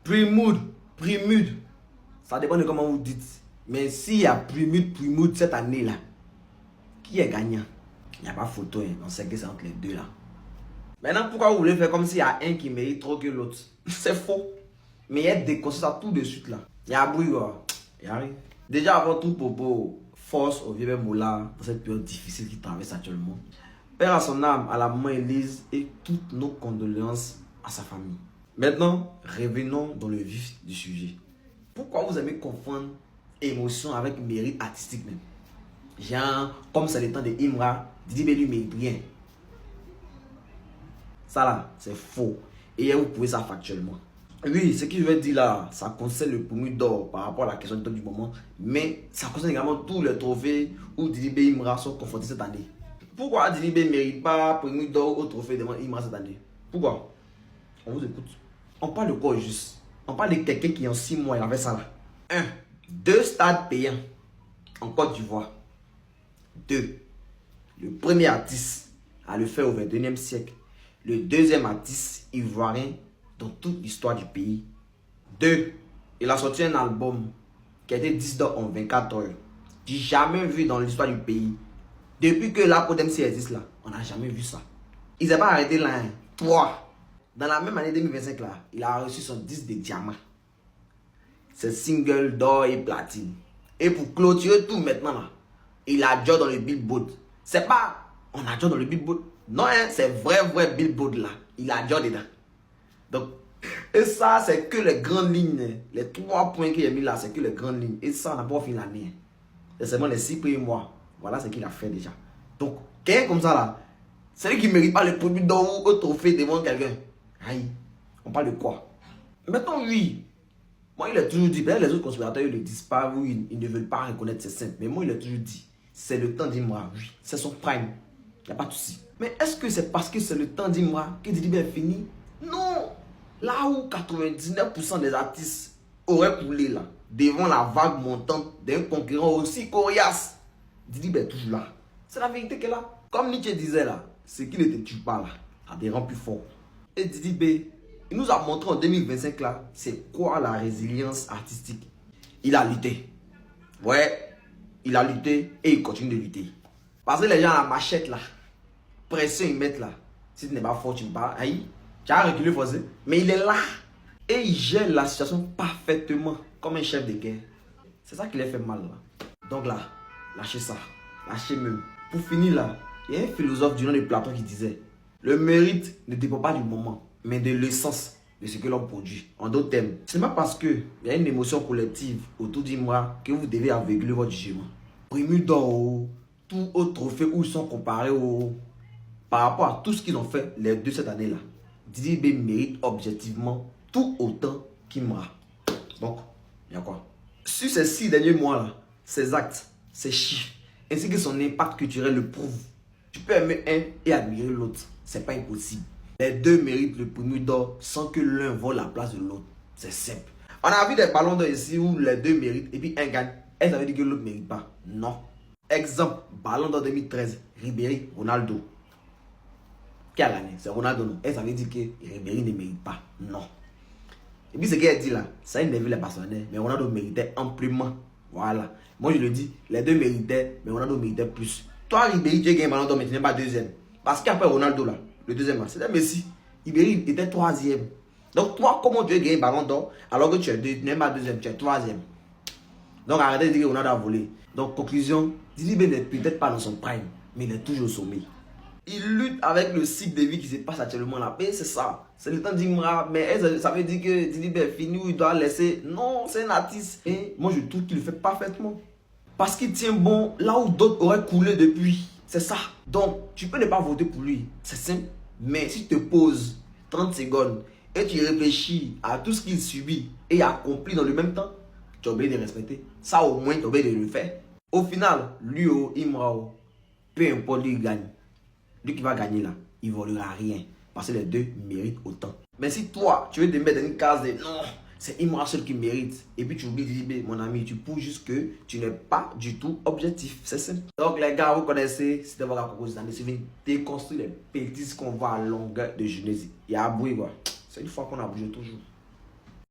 Primoud, Primoud. Ça dépend de comment vous dites. Mais s'il y a Primoud cette année-là, qui est gagnant? Il n'y a pas photo, hein. On sait que c'est entre les deux là. Maintenant, pourquoi vous voulez faire comme s'il y a un qui mérite trop que l'autre? C'est faux. Mais il y a des conseils ça tout de suite là. Il y a bruit, il y a rien. Déjà avant tout, Popo, force au vieux Moula pour cette période difficile qu'il traverse actuellement. Père à son âme, à la maman Élise et toutes nos condoléances à sa famille. Maintenant, revenons dans le vif du sujet. Pourquoi vous aimez confondre émotion avec mérite artistique même? Genre, comme c'est le temps de Imra, Didi B lui mérite rien. Ça là, c'est faux. Et vous pouvez ça factuellement. Oui, ce que je vais dire là, ça concerne le Primoud d'or par rapport à la question du moment. Mais ça concerne également tous les trophées où Didi B et Imra sont confrontés cette année. Pourquoi Didi B ne mérite pas Primoud d'or au trophée devant Imra cette année? Pourquoi? On vous écoute. On parle de quoi juste? On parle de quelqu'un qui en 6 mois il avait ça là. 1. 2 stades payants en Côte d'Ivoire. 2. Le premier artiste à le faire au XXIe siècle. Le deuxième artiste ivoirien dans toute l'histoire du pays. 2. Il a sorti un album qui a été 10 d'or en 24 heures. J'ai jamais vu dans l'histoire du pays. Depuis que la Code MC existe là, on n'a jamais vu ça. Ils n'ont pas arrêté là. 3. Dans la même année 2025 là, il a reçu son disque de diamant. C'est single d'or et platine. Et pour clôturer tout maintenant là, il a joué dans le Billboard. C'est pas on a joué dans le Billboard. Non, hein, c'est vrai Billboard là. Il a joué dedans. Donc, et ça, c'est que les grandes lignes. Les 3 points qu'il a mis là, c'est que les grandes lignes. Et ça, on n'a pas fini l'année. C'est seulement les 6 premiers mois. Voilà ce qu'il a fait déjà. Donc, quelqu'un comme ça là, c'est lui qui ne mérite pas le produit d'or ou le trophée devant quelqu'un. Aïe, on parle de quoi? Maintenant, oui. Moi, il a toujours dit, peut-être les autres conspirateurs ils ne le disent pas, oui, ils ne veulent pas reconnaître, c'est simple. Mais moi, il a toujours dit, c'est le temps d'Imra, oui, c'est son prime. Il n'y a pas de souci. Mais est-ce que c'est parce que c'est le temps d'Imra que Didi B est fini? Non. Là où 99% des artistes auraient coulé là, devant la vague montante d'un concurrent aussi coriace, Didi B est toujours là. C'est la vérité qu'elle a. Comme Nietzsche disait là, ce qui ne te tue pas là, ça te rend plus fort. Et Didi B, il nous a montré en 2025 là, c'est quoi la résilience artistique. Il a lutté. Ouais, il a lutté et il continue de lutter. Parce que les gens à la machette là, pressés ils mettent là. Si tu n'es pas fort, tu ne pas. Aïe, tu as reculé forcé. Mais il est là. Et il gère la situation parfaitement comme un chef de guerre. C'est ça qui les fait mal là. Donc là, lâchez ça. Lâchez même. Pour finir là, il y a un philosophe du nom de Platon qui disait, le mérite ne dépend pas du moment, mais de l'essence de ce que l'on produit. En d'autres termes, ce n'est pas parce qu'il y a une émotion collective autour d'Imra que vous devez aveugler votre jugement. Primoud d'or, tout autre trophée où ils sont comparés par rapport à tout ce qu'ils ont fait les deux cette année-là. Didi B mérite objectivement tout autant qu'Imra. Donc, il y a quoi? Sur ces 6 derniers mois-là, ses actes, ses chiffres, ainsi que son impact culturel le prouvent. Tu peux aimer un et admirer l'autre. C'est pas impossible. Les deux méritent le Primoud d'or sans que l'un vole la place de l'autre. C'est simple. On a vu des ballons d'or ici où les deux méritent et puis un gagne. Est-ce que ça veut dire que l'autre ne mérite pas? Non. Exemple, ballon d'or 2013, Ribéry, Ronaldo. Qui a gagné? C'est Ronaldo, non? Est-ce que ça veut dire que Ribéry ne mérite pas? Non. Et puis ce qu'il a dit là, ça il n'avait les Barcelonais, mais Ronaldo méritait amplement. Voilà. Moi je le dis, les deux méritaient, mais Ronaldo méritait plus. Toi, Ribéry, tu as gagné ballon d'or, mais tu n'es pas deuxième. Parce qu'après Ronaldo là, le deuxième match, c'était Messi. Ribéry était troisième. Donc toi, comment tu as gagné ballon d'or alors que tu n'es pas deuxième, tu es troisième? Donc arrêtez de dire que Ronaldo a volé. Donc conclusion, Didi B n'est peut-être pas dans son prime, mais il est toujours au sommet. Il lutte avec le cycle de vie qui se passe actuellement là. Mais c'est ça. C'est le temps d'Imra. Mais ça veut dire que Didi B est fini ou il doit laisser. Non, c'est un artiste. Et moi je trouve qu'il le fait parfaitement. Parce qu'il tient bon là où d'autres auraient coulé depuis. C'est ça. Donc tu peux ne pas voter pour lui. C'est simple. Mais si tu te poses 30 secondes et tu réfléchis à tout ce qu'il subit et accomplit dans le même temps, tu es obligé de respecter. Ça au moins tu es obligé de le faire. Au final, lui ou Imra, peu importe lui il gagne. Lui qui va gagner là, il ne volera rien. Parce que les deux méritent autant. Mais si toi, tu veux te mettre dans une case de non, c'est Imra seul qui mérite. Et puis tu oublies de dire, mon ami, tu prouves juste que tu n'es pas du tout objectif. C'est simple. Donc les gars, vous connaissez, c'était votre proposition. C'est déconstruire les bêtises qu'on voit à longueur de jeunesse. Il y a un bruit, quoi. C'est une fois qu'on a bougé toujours.